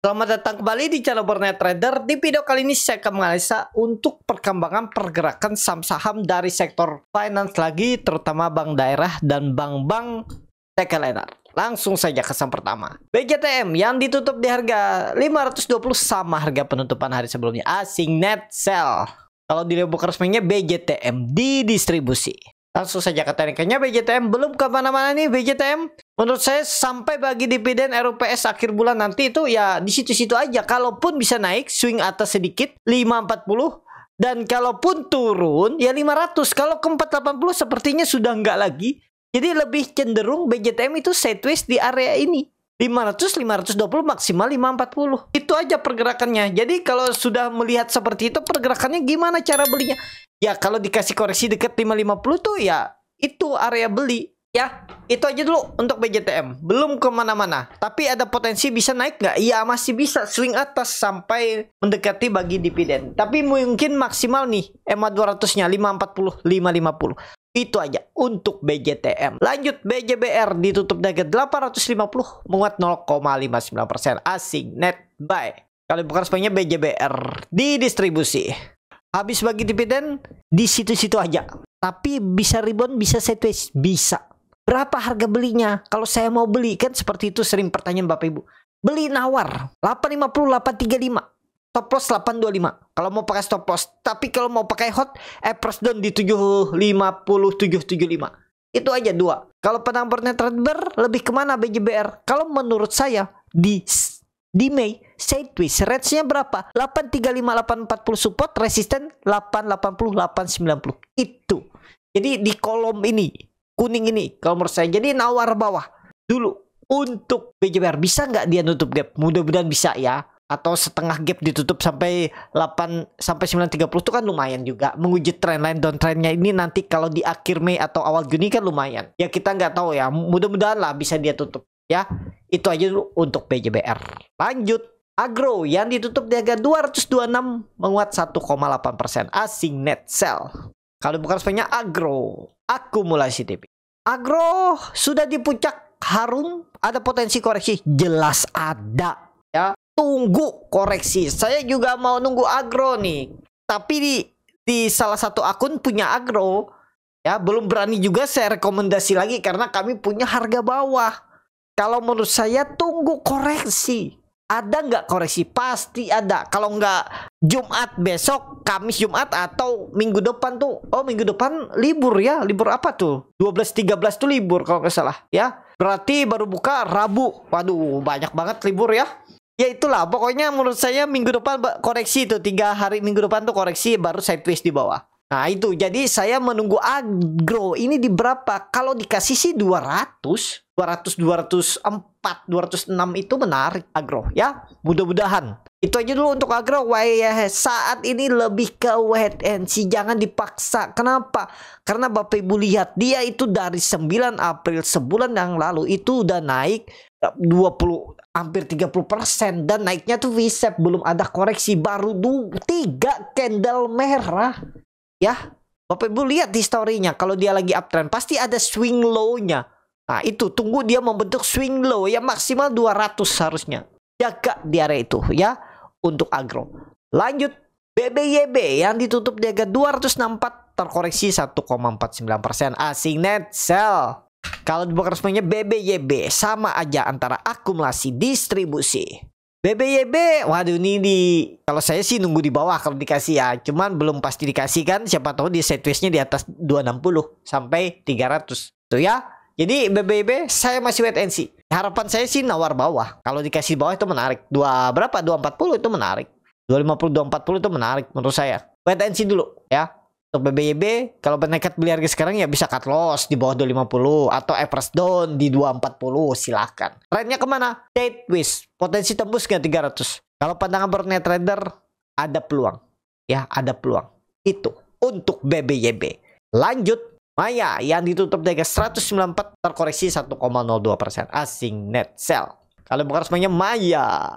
Selamat datang kembali di channel Bernet Trader. Di video kali ini saya akan menganalisa untuk perkembangan pergerakan saham-saham dari sektor finance lagi, terutama bank daerah dan bank-bank tekelenar. Langsung saja ke saham pertama. BJTM yang ditutup di harga 520 sama harga penutupan hari sebelumnya. Asing net sell. Kalau di buku resminya BJTM didistribusi. Langsung saja ke tekniknya. BJTM belum kemana-mana nih. BJTM menurut saya sampai bagi dividen RUPS akhir bulan nanti itu ya di situ-situ aja. Kalaupun bisa naik swing atas sedikit 540, dan kalaupun turun ya 500. Kalau ke 480 sepertinya sudah enggak lagi. Jadi lebih cenderung BJTM itu sideways di area ini. 500, 520 maksimal 540. Itu aja pergerakannya. Jadi kalau sudah melihat seperti itu pergerakannya gimana cara belinya? Ya kalau dikasih koreksi dekat 550 tuh ya itu area beli. Ya itu aja dulu untuk BJTM. Belum kemana-mana. Tapi ada potensi bisa naik nggak? Ya masih bisa swing atas sampai mendekati bagi dividen. Tapi mungkin maksimal nih EMA 200 nya 540, 550. Itu aja untuk BJTM. Lanjut BJBR ditutup di harga 850 menguat 0,59%. Asing net buy. Kalau bukan resminya BJBR didistribusi. Habis bagi dividen di situ-situ aja. Tapi bisa rebound, bisa sideways, bisa. Berapa harga belinya? Kalau saya mau beli kan seperti itu sering pertanyaan Bapak Ibu. Beli nawar 850, 835. Stop loss 825 kalau mau pakai stop loss. Tapi kalau mau pakai hot press down di 750, 775. Itu aja dua. Kalau penang Bernet Trader lebih kemana BJBR? Kalau menurut saya di Mei sideways range-nya berapa? 835, 840 support, resisten 880, 890. Itu. Jadi di kolom ini kuning ini kalau menurut saya jadi nawar bawah dulu untuk BJBR. Bisa nggak dia nutup gap? Mudah-mudahan bisa ya. Atau setengah gap ditutup sampai 8 sampai 930 itu kan lumayan juga menguji trendline downtrendnya ini nanti kalau di akhir Mei atau awal Juni kan lumayan ya, kita nggak tahu ya, mudah-mudahan lah bisa dia tutup ya. Itu aja dulu untuk BJBR. Lanjut Agro yang ditutup di harga 226 menguat 1,8%. Asing net sell. Kalau bukan resminya Agro akumulasi TP. Agro sudah di puncak harum, ada potensi koreksi jelas ada ya. Tunggu koreksi. Saya juga mau nunggu Agro nih. Tapi di salah satu akun punya Agro ya, belum berani juga saya rekomendasi lagi karena kami punya harga bawah. Kalau menurut saya tunggu koreksi. Ada nggak koreksi? Pasti ada. Kalau nggak Jumat besok, Kamis Jumat atau minggu depan tuh. Oh minggu depan libur ya. Libur apa tuh? 12-13 tuh libur kalau nggak salah ya. Berarti baru buka Rabu. Waduh banyak banget libur ya. Ya itulah pokoknya menurut saya minggu depan koreksi itu 3 hari minggu depan tuh koreksi baru sideways di bawah. Nah itu jadi saya menunggu Agro ini di berapa? Kalau dikasih sih 200, 204, 206 itu menarik Agro ya. Mudah-mudahan. Itu aja dulu untuk Agro. Saat ini lebih ke wait and see, jangan dipaksa. Kenapa? Karena Bapak Ibu lihat dia itu dari 9 April sebulan yang lalu itu udah naik 20 hampir 30% dan naiknya tuh V-shape, belum ada koreksi, baru 3 candle merah ya. Bapak Ibu lihat di story-nya kalau dia lagi uptrend pasti ada swing low-nya. Nah itu tunggu dia membentuk swing low ya, maksimal 200 harusnya. Jaga di area itu ya untuk Agro. Lanjut BBYB yang ditutup di harga 264 terkoreksi 1,49%. Asing net sell. Kalau bukan resminya BBYB sama aja antara akumulasi distribusi. BBYB waduh ini kalau saya sih nunggu di bawah kalau dikasih ya. Cuman belum pasti dikasih kan. Siapa tahu di sideways-nya di atas 260 sampai 300. Tuh ya. Jadi BBYB saya masih wait and see. Harapan saya sih nawar bawah. Kalau dikasih bawah itu menarik. Berapa? 240 itu menarik. 250, 240 itu menarik menurut saya. Wait and see dulu ya. Untuk BBYB kalau bernekat beli harga sekarang ya bisa cut loss di bawah 250 atau press down di 240 silakan. Trennya kemana? Sideways. Potensi tembus ke 300. Kalau pandangan Bernet Trader ada peluang ya, ada peluang. Itu untuk BBYB. Lanjut Maya yang ditutup di harga 194 terkoreksi 1,02%. Asing net sell. Kalau bukan resminya Maya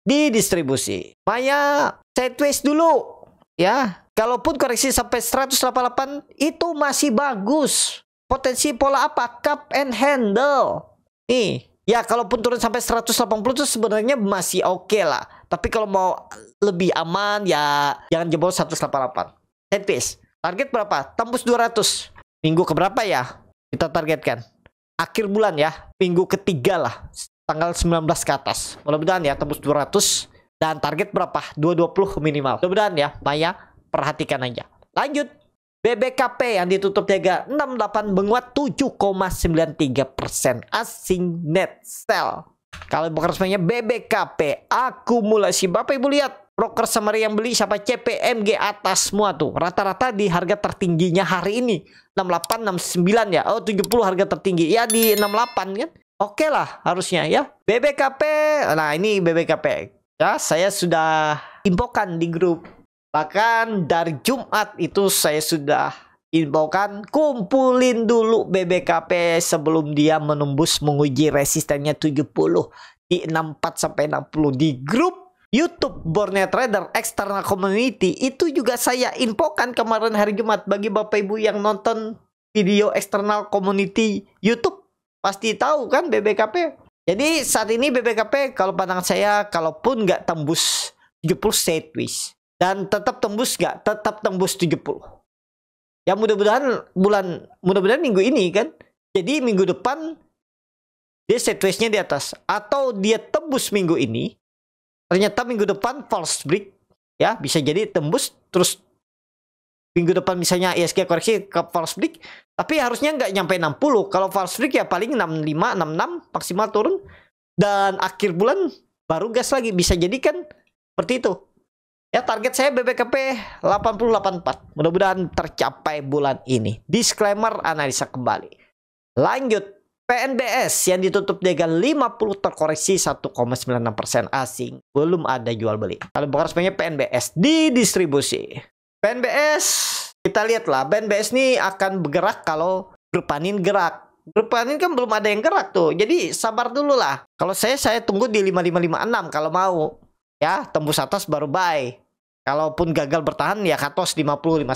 didistribusi. Maya sideways dulu ya. Kalaupun koreksi sampai 188 itu masih bagus. Potensi pola apa? Cup and handle. Nih, Ya kalaupun turun sampai 180 itu sebenarnya masih oke lah. Tapi kalau mau lebih aman ya jangan jebol 188. Headpiece. Target berapa? Tembus 200. Minggu keberapa ya? Kita targetkan. Akhir bulan ya. Minggu ketiga lah. Tanggal 19 ke atas. Mudah-mudahan ya tembus 200. Dan target berapa? 220 minimal. Mudah-mudahan ya. Maya perhatikan aja. Lanjut. BBKP yang ditutup Tega 68 menguat 7,93%. Asing net sell. Kalau broker resminya BBKP akumulasi. Bapak Ibu lihat broker summary yang beli siapa? CPMG atas semua tuh. Rata-rata di harga tertingginya hari ini 68, 69 ya. Oh 70 harga tertinggi. Ya di 68 kan. Oke lah harusnya ya. BBKP. Nah ini BBKP. Ya saya sudah infokan di grup. Bahkan dari Jumat itu saya sudah infokan kumpulin dulu BBKP sebelum dia menembus menguji resistennya 70 di 64 sampai 60 di grup YouTube Borneo Trader External Community. Itu juga saya infokan kemarin hari Jumat bagi Bapak Ibu yang nonton video External Community YouTube pasti tahu kan BBKP. Jadi saat ini BBKP kalau pandangan saya kalaupun nggak tembus 70 sideways. Dan tetap tembus nggak? Tetap tembus 70. Ya mudah-mudahan minggu ini kan. Jadi minggu depan dia sideways-nya di atas. Atau dia tembus minggu ini. Ternyata minggu depan false break. Ya bisa jadi tembus. Terus minggu depan misalnya ISG koreksi ke false break. Tapi harusnya nggak nyampe 60. Kalau false break ya paling 65, 66 maksimal turun. Dan akhir bulan baru gas lagi. Bisa jadi kan seperti itu. Ya target saya BBKP 8084. Mudah-mudahan tercapai bulan ini. Disclaimer analisa kembali. Lanjut. PNBS yang ditutup Tega 50 terkoreksi 1,96% asing. Belum ada jual beli. Kalau bukan resminya PNBS didistribusi. PNBS kita lihatlah. PNBS ini akan bergerak kalau grup Panin gerak. Grup Panin kan belum ada yang gerak tuh. Jadi sabar dulu lah. Kalau saya tunggu di 5556 kalau mau. Ya tembus atas baru buy. Kalaupun gagal bertahan ya katos 50-51.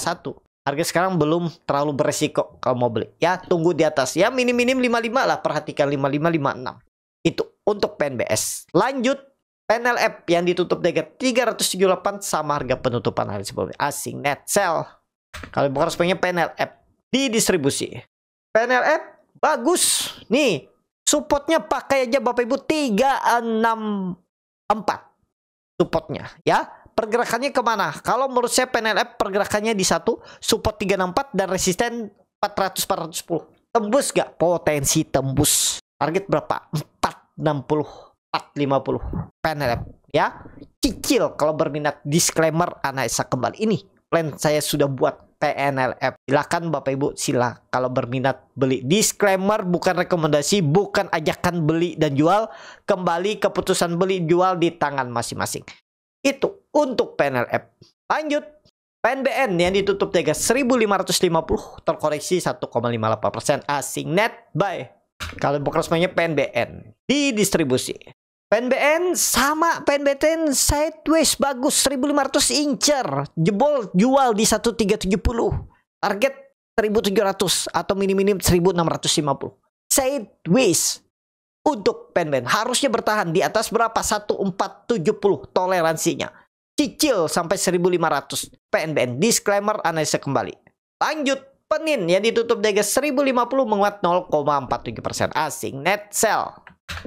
Harga sekarang belum terlalu beresiko kalau mau beli. Ya tunggu di atas. Ya minim-minim 55 lah. Perhatikan 55-56. Itu untuk PNBS. Lanjut. PNLF yang ditutup Tega 378 sama harga penutupan hari sebelumnya. Asing net sell. Kalau bukan resminya PNLF didistribusi. PNLF bagus. Nih. Supportnya pakai aja Bapak Ibu 364. Supportnya ya. Pergerakannya kemana? Kalau menurut saya PNLF pergerakannya di satu, support 364 dan resisten 400-410. Tembus gak? Potensi tembus. Target berapa? 460, 450 PNLF ya. Cicil kalau berminat. Disclaimer analisa kembali. Ini plan saya sudah buat PNLF. Silakan Bapak Ibu sila kalau berminat beli. Disclaimer bukan rekomendasi, bukan ajakan beli dan jual. Kembali keputusan beli jual di tangan masing-masing. Itu untuk PNLF. Lanjut. PNBN yang ditutup Tega 1550 terkoreksi 1,58% asing net buy. Kalau bukan resminya PNBN didistribusi. PNBN sama PNBTN sideways bagus 1500 incer. Jebol jual di 1370. Target 1700 atau minim-minim 1650. Sideways. Untuk PNBN harusnya bertahan di atas berapa? 1470 toleransinya. Cicil sampai 1500 PNBN. Disclaimer analisa kembali. Lanjut. Penin yang ditutup Tega 1050 menguat 0,47% asing net sell.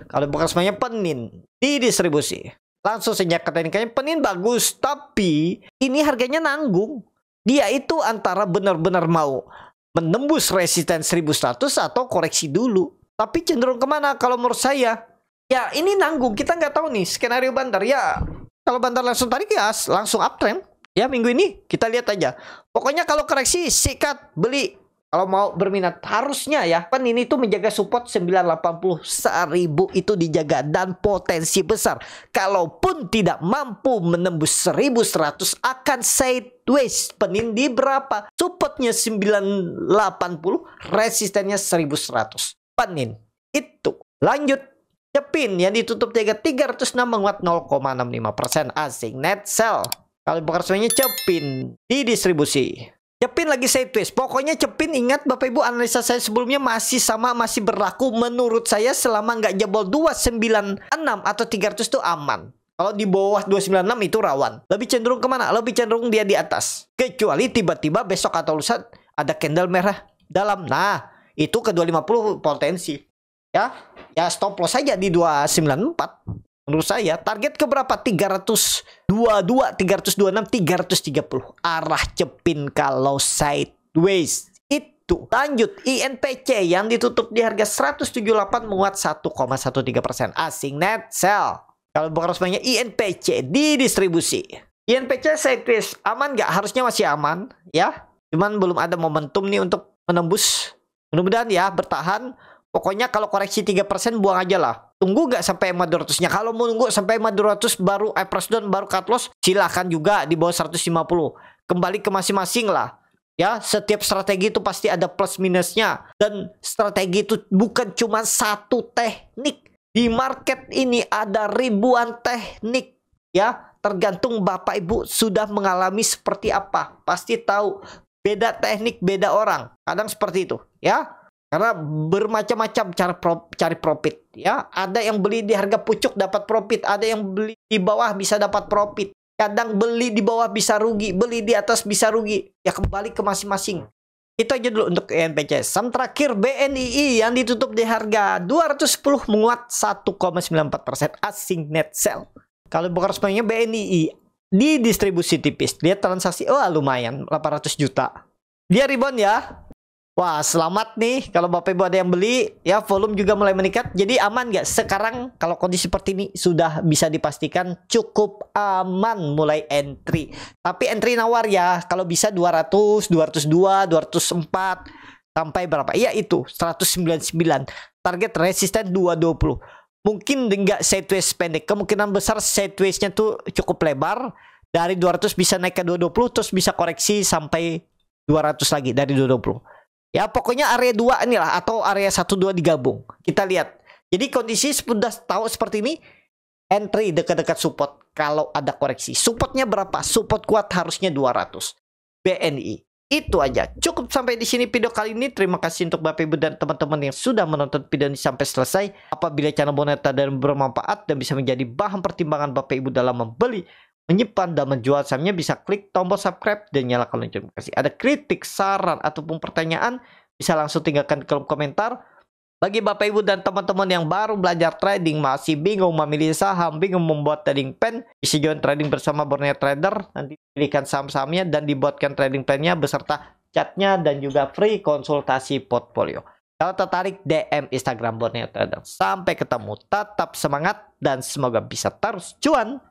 Kalau bukan semuanya Penin didistribusi. Langsung saja ke teknikanya. Penin bagus tapi ini harganya nanggung. Dia itu antara benar-benar mau menembus resisten 1100 atau koreksi dulu. Tapi cenderung kemana kalau menurut saya? Ya ini nanggung. Kita nggak tahu nih skenario Bantar. Ya kalau Bantar langsung tarik ya langsung uptrend. Ya minggu ini kita lihat aja. Pokoknya kalau koreksi sikat beli. Kalau mau berminat harusnya ya. Kan ini tuh menjaga support 980 1000 itu dijaga. Dan potensi besar. Kalaupun tidak mampu menembus 1100 akan sideways. Penin di berapa? Supportnya 980. Resistennya 1100. Penin itu. Lanjut. Cepin yang ditutup Tega 306 menguat 0,65% asing net sell. Kalau bukan resminya Cepin didistribusi. Cepin lagi sideways. Pokoknya Cepin, ingat Bapak Ibu, analisa saya sebelumnya masih sama, masih berlaku. Menurut saya selama nggak jebol 296 atau 300 itu aman. Kalau di bawah 296 itu rawan. Lebih cenderung kemana? Lebih cenderung dia di atas. Kecuali tiba-tiba besok atau lusa ada candle merah dalam. Nah, itu ke 250 potensi. Ya stop loss saja di 294. Menurut saya target ke berapa? 322, 326, 330. Arah Cepin kalau sideways. Itu. Lanjut, INPC yang ditutup di harga 178 menguat 1,13%. Asing net sell. Kalau bukan resminya INPC di distribusi. INPC sideways aman nggak? Harusnya masih aman ya. Cuman belum ada momentum nih untuk menembus. Mudah-mudahan ya bertahan. Pokoknya kalau koreksi 3% buang aja lah. Tunggu nggak sampai EMA 200-nya. Kalau mau nunggu sampai EMA 200 baru price down, baru cut loss, silahkan juga di bawah 150. Kembali ke masing-masing lah. Ya, setiap strategi itu pasti ada plus minusnya. Dan strategi itu bukan cuma satu teknik. Di market ini ada ribuan teknik. Ya, tergantung Bapak Ibu sudah mengalami seperti apa. Pasti tahu. Beda teknik, beda orang. Kadang seperti itu. Ya. Karena bermacam-macam cara cari profit, ya. Ada yang beli di harga pucuk dapat profit, ada yang beli di bawah bisa dapat profit. Kadang beli di bawah bisa rugi, beli di atas bisa rugi. Ya kembali ke masing-masing. Itu aja dulu untuk INPC. Saham terakhir BNII yang ditutup di harga 210 menguat 1,94%. Asing net sell. Kalau bukan resminya BNII di distribusi tipis. Dia transaksi, lumayan 800 juta. Dia rebound ya. Wah, selamat nih kalau Bapak Ibu ada yang beli, ya volume juga mulai meningkat. Jadi aman nggak? Sekarang kalau kondisi seperti ini sudah bisa dipastikan cukup aman mulai entry. Tapi entry nawar ya, kalau bisa 200, 202, 204 sampai berapa? Ya itu 199. Target resisten 220. Mungkin nggak sideways pendek. Kemungkinan besar sidewaysnya tuh cukup lebar. Dari 200 bisa naik ke 220, terus bisa koreksi sampai 200 lagi dari 220. Ya pokoknya area 2 inilah atau area 1 2 digabung. Kita lihat. Jadi kondisi sudah tahu seperti ini, entry dekat-dekat support kalau ada koreksi. Supportnya berapa? Support kuat harusnya 200. BNI. Itu aja. Cukup sampai di sini video kali ini. Terima kasih untuk Bapak Ibu dan teman-teman yang sudah menonton video ini sampai selesai. Apabila channel Boneta dan bermanfaat dan bisa menjadi bahan pertimbangan Bapak Ibu dalam membeli, menyimpan dan menjual sahamnya, bisa klik tombol subscribe dan nyalakan lonceng notifikasi. Ada kritik, saran, ataupun pertanyaan, bisa langsung tinggalkan di kolom komentar. Bagi Bapak Ibu dan teman-teman yang baru belajar trading, masih bingung memilih saham, bingung membuat trading plan, bisa join trading bersama Borneo Trader. Nanti pilihkan saham-sahamnya dan dibuatkan trading plan-nya beserta chatnya dan juga free konsultasi portfolio. Kalau tertarik, DM Instagram Borneo Trader. Sampai ketemu, tetap semangat dan semoga bisa terus cuan.